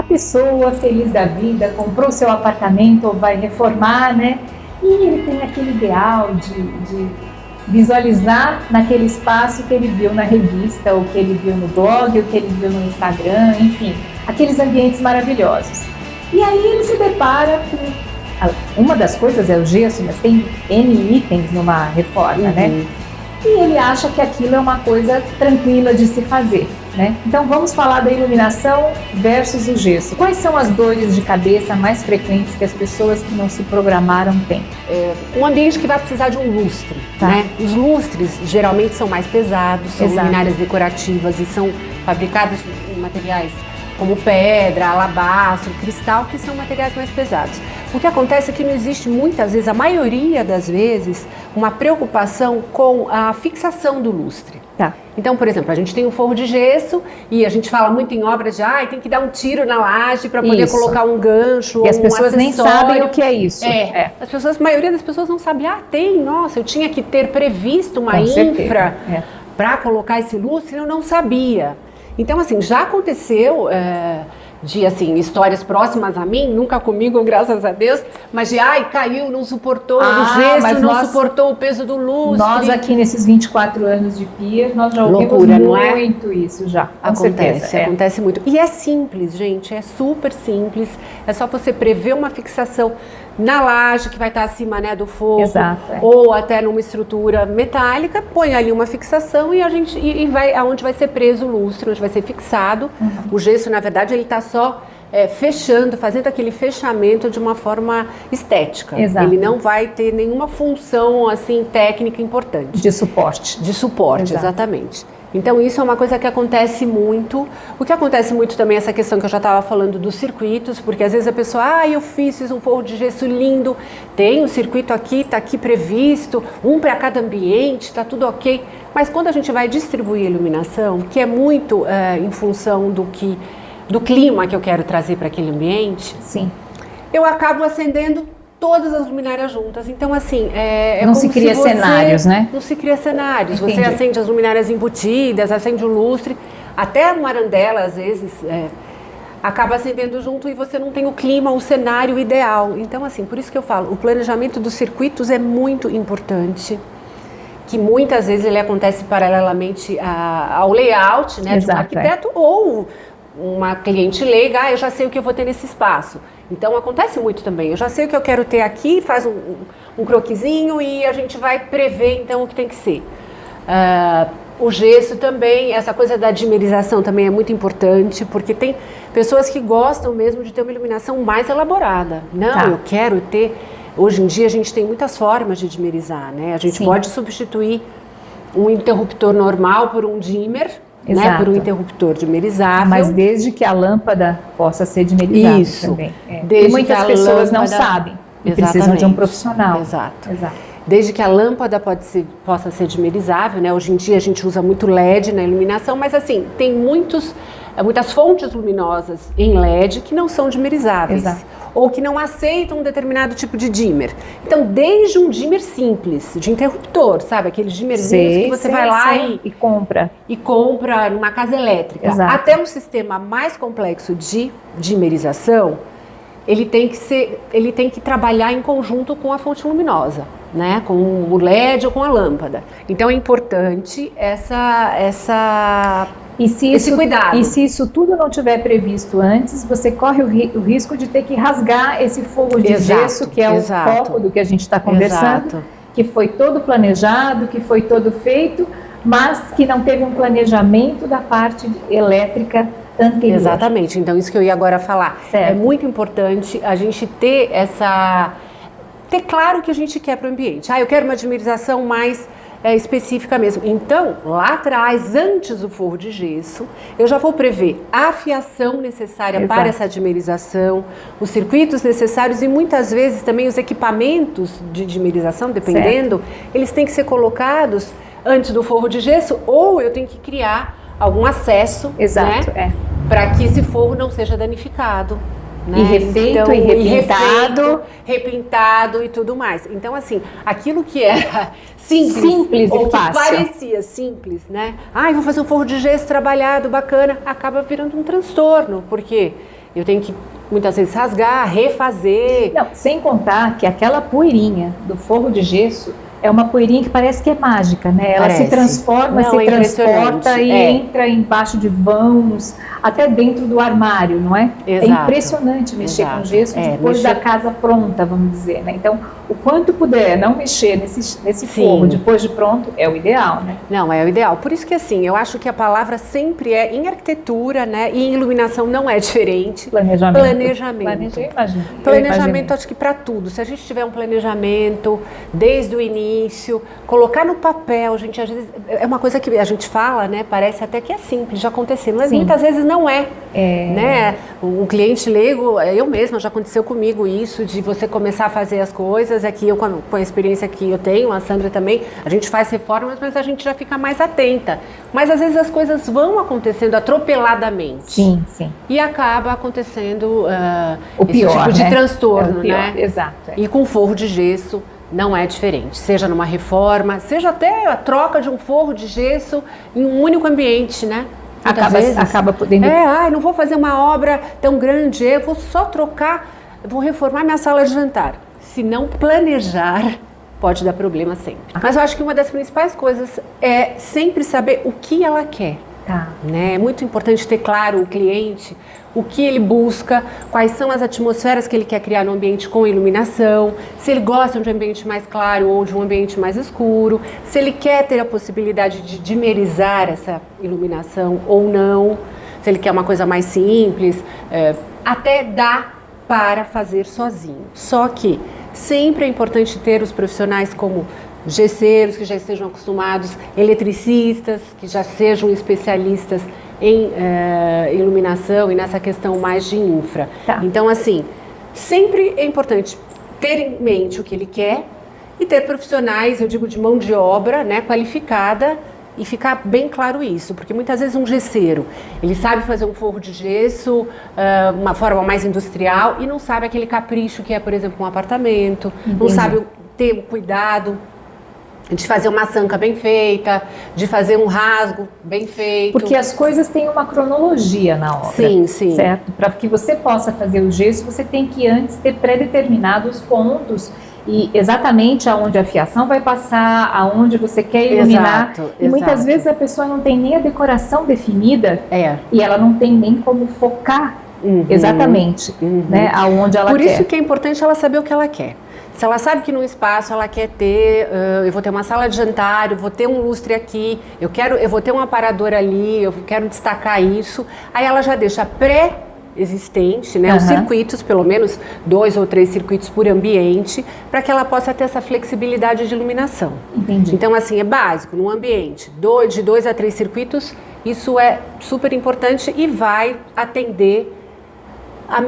A pessoa feliz da vida, comprou seu apartamento ou vai reformar, né? E ele tem aquele ideal de visualizar naquele espaço que ele viu na revista, o que ele viu no blog, o que ele viu no Instagram, enfim, aqueles ambientes maravilhosos. E aí ele se depara com... Uma das coisas é o gesso, mas tem N itens numa reforma, né? E ele acha que aquilo é uma coisa tranquila de se fazer, né? Então vamos falar da iluminação versus o gesso. Quais são as dores de cabeça mais frequentes que as pessoas que não se programaram têm? Um ambiente que vai precisar de um lustre, tá, né? Os lustres geralmente são mais pesados, são luminárias decorativas e são fabricadas em materiais como pedra, alabastro, cristal, que são materiais mais pesados. O que acontece é que não existe muitas vezes, a maioria das vezes, uma preocupação com a fixação do lustre. Tá. Então, por exemplo, a gente tem um forro de gesso e a gente fala muito em obras de tem que dar um tiro na laje para poder colocar um gancho. E as pessoas nem sabem o que é isso. A maioria das pessoas não sabe. Nossa, eu tinha que ter previsto uma infra para colocar esse lustre, eu não sabia. Então, assim, já aconteceu de, assim, histórias próximas a mim, nunca comigo, graças a Deus, mas de, caiu, não suportou o gesso, não suportou o peso do lustre. Nós aqui nesses 24 anos de PIA, nós já ouvimos muito isso já. Acontece muito. E é simples, gente, é super simples, é só você prever uma fixação na laje que vai estar acima, né, do fogo, ou até numa estrutura metálica, põe ali uma fixação e vai aonde vai ser preso o lustre, onde vai ser fixado. O gesso, na verdade, ele está só fechando, fazendo aquele fechamento de uma forma estética. Ele não vai ter nenhuma função assim técnica importante. De suporte. De suporte, exatamente. Então isso é uma coisa que acontece muito. O que acontece muito também é essa questão que eu já estava falando dos circuitos, porque às vezes a pessoa, eu fiz um forro de gesso lindo, tem um circuito aqui, está aqui previsto, um para cada ambiente, está tudo ok. Mas quando a gente vai distribuir a iluminação, que é muito em função do clima que eu quero trazer para aquele ambiente, eu acabo acendendo todas as luminárias juntas. Então, assim, não se cria cenários, né? Não se cria cenários. Entendi. Você acende as luminárias embutidas, acende o lustre, até uma arandela, às vezes, acaba acendendo junto e você não tem o clima, o cenário ideal. Então, assim, por isso que eu falo, o planejamento dos circuitos é muito importante, que muitas vezes ele acontece paralelamente ao layout, né, de um arquiteto ou uma cliente leiga, eu já sei o que eu vou ter nesse espaço. Então acontece muito também, eu já sei o que eu quero ter aqui, faz um croquisinho e a gente vai prever então o que tem que ser. O gesso também, essa coisa da dimerização também é muito importante, porque tem pessoas que gostam mesmo de ter uma iluminação mais elaborada. Eu quero ter... Hoje em dia a gente tem muitas formas de dimerizar, né? A gente pode substituir um interruptor normal por um dimmer, né, por um interruptor dimerizável. Mas desde que a lâmpada possa ser dimerizável também. E muitas pessoas não sabem e precisam de um profissional. Exato. Desde que a lâmpada possa ser dimerizável, né? Hoje em dia a gente usa muito LED na iluminação, mas assim, tem muitas fontes luminosas em LED que não são dimerizáveis. Ou que não aceitam um determinado tipo de dimmer. Então, desde um dimmer simples, de interruptor, sabe? Aqueles dimmerzinhos que você vai lá e compra. E compra numa casa elétrica. Até um sistema mais complexo de dimerização, ele tem que trabalhar em conjunto com a fonte luminosa, né? Com o LED ou com a lâmpada. Então, é importante esse cuidado. E se isso tudo não tiver previsto antes, você corre o risco de ter que rasgar esse forro de gesso, que é o foco do que a gente está conversando, que foi todo planejado, que foi todo feito, mas que não teve um planejamento da parte elétrica anterior. Exatamente, então isso que eu ia agora falar. É muito importante a gente ter claro o que a gente quer para o ambiente. Eu quero uma dimerização mais específica mesmo. Então, lá atrás, antes do forro de gesso, eu já vou prever a fiação necessária para essa dimerização, os circuitos necessários e muitas vezes também os equipamentos de dimerização, dependendo, eles têm que ser colocados antes do forro de gesso ou eu tenho que criar algum acesso, né, para que esse forro não seja danificado. Né? E refeito, então, repintado e tudo mais. Então, assim, aquilo que era simples ou e fácil, que parecia simples, né? Vou fazer um forro de gesso trabalhado, bacana, acaba virando um transtorno, porque eu tenho que muitas vezes rasgar, refazer. Não, sem contar que aquela poeirinha do forro de gesso é uma poeirinha que parece que é mágica, né? Ela se transforma, se transporta e entra embaixo de vãos, até dentro do armário, não é? Exato. É impressionante mexer com gesso depois da casa pronta, vamos dizer, né? Então, o quanto puder não mexer nesse forro depois de pronto é o ideal, né? Não, é o ideal. Por isso que, assim, eu acho que a palavra sempre é em arquitetura, né? E em iluminação não é diferente. Planejamento. Planejamento, acho que para tudo. Se a gente tiver um planejamento desde o início, colocar no papel, gente, às vezes é uma coisa que a gente fala, né? Parece até que é simples de acontecer, mas muitas vezes não é, né? Um cliente leigo, eu mesma, já aconteceu comigo isso, de você começar a fazer as coisas, aqui eu com a experiência que eu tenho, a Sandra também, a gente faz reformas, mas a gente já fica mais atenta. Mas às vezes as coisas vão acontecendo atropeladamente. Sim. E acaba acontecendo o esse pior, tipo de né? transtorno, né? Exato. E com forro de gesso não é diferente, seja numa reforma, seja até a troca de um forro de gesso em um único ambiente, né? Acaba podendo... não vou fazer uma obra tão grande, eu vou só trocar, vou reformar minha sala de jantar. Se não planejar, pode dar problema sempre. Mas eu acho que uma das principais coisas é sempre saber o que ela quer. Né? É muito importante ter claro o cliente, o que ele busca, quais são as atmosferas que ele quer criar no ambiente com iluminação, se ele gosta de um ambiente mais claro ou de um ambiente mais escuro, se ele quer ter a possibilidade de dimerizar essa iluminação ou não, se ele quer uma coisa mais simples, até dá para fazer sozinho. Só que sempre é importante ter os profissionais como gesseiros que já estejam acostumados, eletricistas que já sejam especialistas em iluminação e nessa questão mais de infra. Então, assim, sempre é importante ter em mente o que ele quer e ter profissionais, eu digo de mão de obra, né, qualificada, e ficar bem claro isso, porque muitas vezes um gesseiro, ele sabe fazer um forro de gesso, uma forma mais industrial, e não sabe aquele capricho que é, por exemplo, um apartamento, não sabe ter o cuidado de fazer uma sanca bem feita, de fazer um rasgo bem feito. Porque as coisas têm uma cronologia na obra. Sim. Certo? Para que você possa fazer o gesso, você tem que antes ter pré-determinado os pontos e exatamente aonde a fiação vai passar, aonde você quer iluminar. E muitas vezes a pessoa não tem nem a decoração definida e ela não tem nem como focar exatamente né, aonde ela quer. Por isso que é importante ela saber o que ela quer. Se ela sabe que no espaço ela quer ter, eu vou ter uma sala de jantar, eu vou ter um lustre aqui, eu vou ter um aparador ali, eu quero destacar isso, aí ela já deixa pré-existente, né, os circuitos, pelo menos 2 ou 3 circuitos por ambiente, para que ela possa ter essa flexibilidade de iluminação. Entendi. Então, assim, é básico, num ambiente de 2 a 3 circuitos, isso é super importante e vai atender o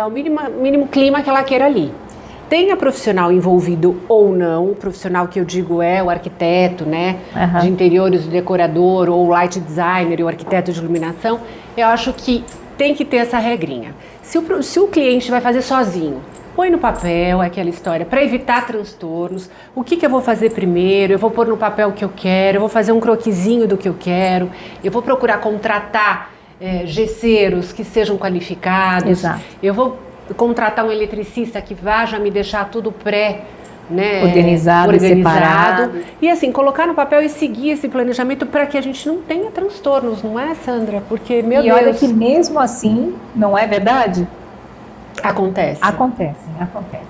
mínimo clima que ela queira ali. Tenha profissional envolvido ou não, o profissional que eu digo é o arquiteto, né, de interiores, o decorador, ou o light designer e o arquiteto de iluminação, eu acho que tem que ter essa regrinha. Se o cliente vai fazer sozinho, põe no papel aquela história, para evitar transtornos, o que eu vou fazer primeiro, eu vou pôr no papel o que eu quero, eu vou fazer um croquisinho do que eu quero, eu vou procurar contratar gesseiros que sejam qualificados, eu vou contratar um eletricista que vá já me deixar tudo organizado. Separado. E assim, colocar no papel e seguir esse planejamento para que a gente não tenha transtornos, não é, Sandra? Porque, meu Deus... E olha que mesmo assim, não é verdade? Acontece. Acontece.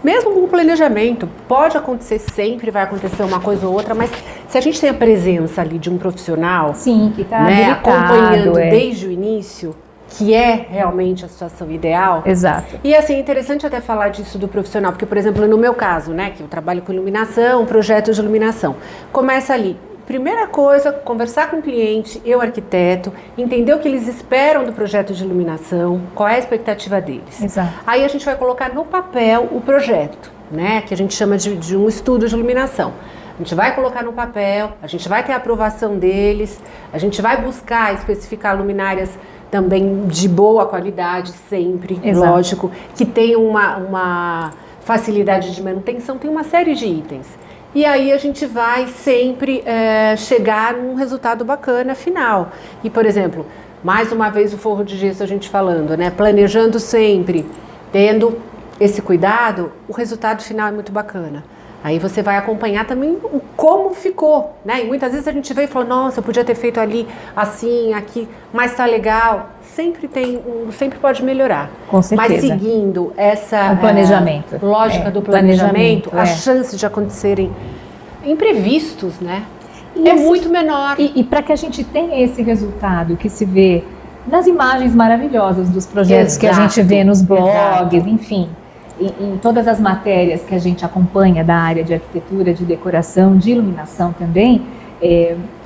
Mesmo com o planejamento, pode acontecer sempre, vai acontecer uma coisa ou outra, mas se a gente tem a presença ali de um profissional... Sim, que está acompanhando desde o início... que é realmente a situação ideal. Exato. E assim, é interessante até falar disso do profissional, porque, por exemplo, no meu caso, né, que eu trabalho com iluminação, projeto de iluminação, começa ali. Primeira coisa, conversar com o cliente, eu arquiteto, entender o que eles esperam do projeto de iluminação, qual é a expectativa deles. Exato. Aí a gente vai colocar no papel o projeto, né, que a gente chama de um estudo de iluminação. A gente vai colocar no papel, a gente vai ter a aprovação deles, a gente vai buscar especificar luminárias também de boa qualidade, sempre, lógico, que tem uma facilidade de manutenção, tem uma série de itens. E aí a gente vai sempre chegar num resultado bacana final. E, por exemplo, Mais uma vez o forro de gesso a gente falando, né? Planejando sempre, tendo esse cuidado, o resultado final é muito bacana. Aí você vai acompanhar também o como ficou, né? E muitas vezes a gente vê e fala, nossa, eu podia ter feito ali, assim, aqui, mas tá legal. Sempre pode melhorar. Com certeza. Mas seguindo essa planejamento. Lógica do planejamento, a chance de acontecerem imprevistos, né? E é muito menor. E para que a gente tenha esse resultado que se vê nas imagens maravilhosas dos projetos que a gente vê nos blogs, enfim, em todas as matérias que a gente acompanha da área de arquitetura, de decoração, de iluminação também,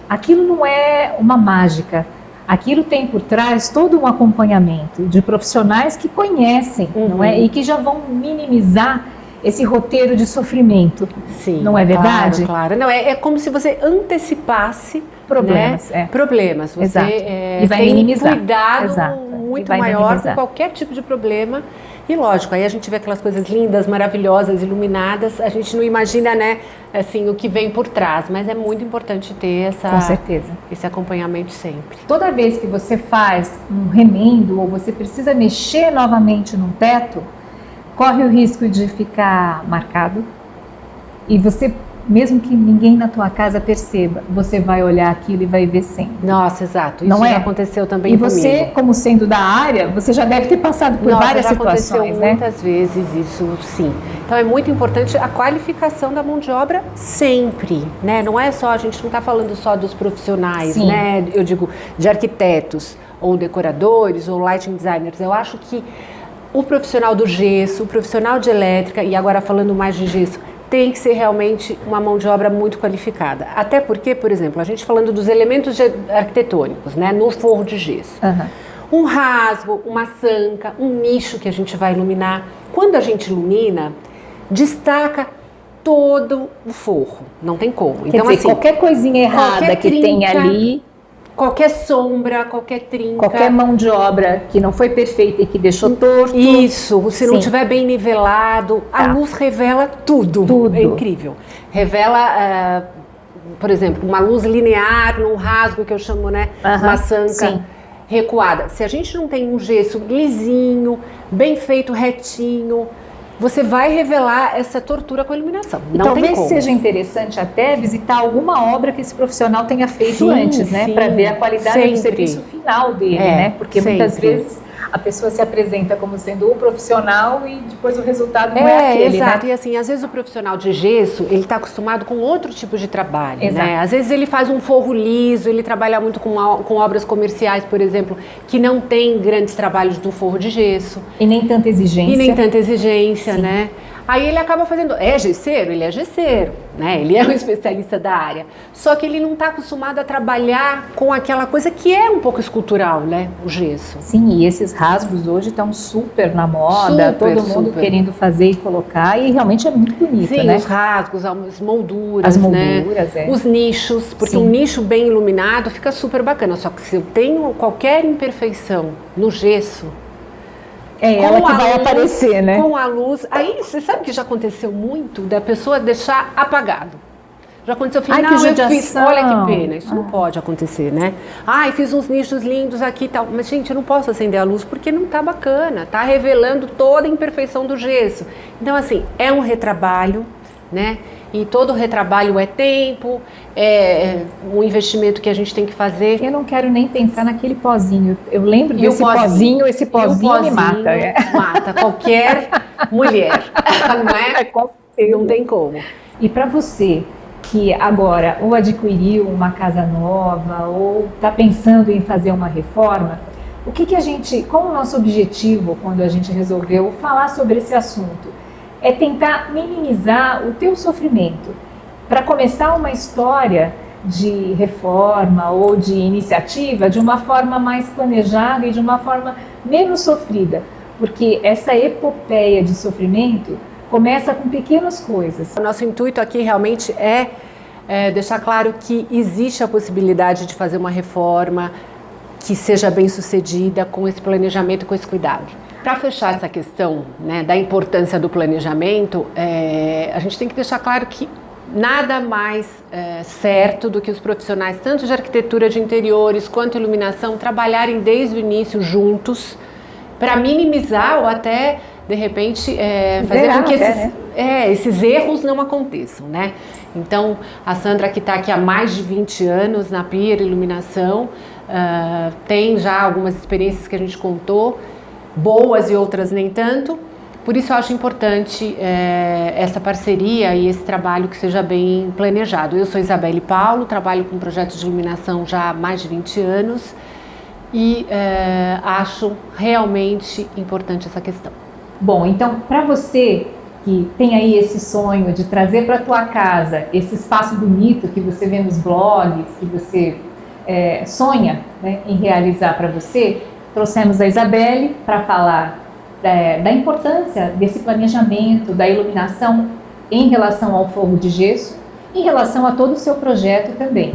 aquilo não é uma mágica. Aquilo tem por trás todo um acompanhamento de profissionais que conhecem, não é? E que já vão minimizar esse roteiro de sofrimento. Sim, não é verdade? Claro. Não, é como se você antecipasse problemas. Né? Problemas. Você e vai tem minimizar. Um cuidado Exato. muito maior com qualquer tipo de problema. E lógico, aí a gente vê aquelas coisas lindas, maravilhosas, iluminadas, a gente não imagina, né, assim, o que vem por trás, mas é muito importante ter Com certeza. esse acompanhamento sempre. Toda vez que você faz um remendo ou você precisa mexer novamente num teto, corre o risco de ficar marcado e você, mesmo que ninguém na tua casa perceba, você vai olhar aquilo e vai ver sempre. Nossa, exato. Isso já aconteceu também e comigo. E você, como sendo da área, você já deve ter passado por várias situações, né? Muitas vezes isso, sim. Então é muito importante a qualificação da mão de obra sempre, né? Não é só, a gente não está falando só dos profissionais, sim. né? Eu digo, de arquitetos, ou decoradores, ou lighting designers. Eu acho que o profissional do gesso, o profissional de elétrica, e agora falando mais de gesso, tem que ser realmente uma mão de obra muito qualificada. Até porque, por exemplo, a gente falando dos elementos arquitetônicos, né, no forro de gesso. Um rasgo, uma sanca, um nicho que a gente vai iluminar. Quando a gente ilumina, destaca todo o forro. Não tem como. Quer dizer, assim, qualquer coisinha errada que tem ali... Qualquer sombra, qualquer trinca. Qualquer mão de obra que não foi perfeita e que deixou torto. Isso, se não estiver bem nivelado, a luz revela tudo. É incrível. Revela, por exemplo, uma luz linear num rasgo que eu chamo, né? Uma sanca recuada. Se a gente não tem um gesso lisinho, bem feito, retinho, você vai revelar essa tortura com a iluminação. Não tem talvez como. Seja interessante até visitar alguma obra que esse profissional tenha feito antes, né? Para ver a qualidade do serviço final dele, né? Porque muitas vezes a pessoa se apresenta como sendo o profissional e depois o resultado não é aquele, exato. né? E assim, às vezes o profissional de gesso, ele está acostumado com outro tipo de trabalho, né? Às vezes ele faz um forro liso, ele trabalha muito com obras comerciais, por exemplo, que não tem grandes trabalhos do forro de gesso. E nem tanta exigência. Né? Aí ele acaba fazendo, gesseiro? Ele é gesseiro, né? Ele é um especialista da área. Só que ele não está acostumado a trabalhar com aquela coisa que é um pouco escultural, né? O gesso. Sim, e esses rasgos hoje estão super na moda, todo mundo querendo fazer e colocar, e realmente é muito bonito, né? Sim, os rasgos, as molduras, né? Os nichos, porque um nicho bem iluminado fica super bacana. Só que se eu tenho qualquer imperfeição no gesso, ela que vai aparecer, né? Com a luz. Aí, você sabe que já aconteceu muito da pessoa deixar apagado. Já aconteceu, eu fiz, olha que pena, isso não pode acontecer, né? Fiz uns nichos lindos aqui e tal. Mas, gente, eu não posso acender a luz porque não tá bacana. Tá revelando toda a imperfeição do gesso. Então, assim, é um retrabalho, né? E todo retrabalho é tempo, é um investimento que a gente tem que fazer. Eu não quero nem pensar naquele pozinho. Eu lembro desse pozinho, esse pozinho me mata. Mata qualquer mulher, não é? Não tem como. E para você que agora ou adquiriu uma casa nova ou está pensando em fazer uma reforma, qual o nosso objetivo quando a gente resolveu falar sobre esse assunto? É tentar minimizar o teu sofrimento. Para começar uma história de reforma ou de iniciativa de uma forma mais planejada e de uma forma menos sofrida. Porque essa epopeia de sofrimento começa com pequenas coisas. O nosso intuito aqui realmente é deixar claro que existe a possibilidade de fazer uma reforma que seja bem sucedida com esse planejamento, com esse cuidado. Para fechar essa questão, né, da importância do planejamento, a gente tem que deixar claro que nada mais certo do que os profissionais, tanto de arquitetura de interiores quanto iluminação, trabalharem desde o início juntos para minimizar ou até, de repente, fazer com que esses erros não aconteçam, né? Então, a Sandra, que está aqui há mais de 20 anos na Pier Iluminação, tem já algumas experiências que a gente contou, boas e outras nem tanto. Por isso eu acho importante essa parceria e esse trabalho que seja bem planejado. Eu sou Isabelle Paulo, trabalho com projetos de iluminação já há mais de 20 anos e acho realmente importante essa questão. Bom, então para você que tem aí esse sonho de trazer para a tua casa esse espaço bonito que você vê nos blogs, que você sonha, né, em realizar para você, trouxemos a Isabelle para falar da importância desse planejamento, da iluminação em relação ao forro de gesso, em relação a todo o seu projeto também.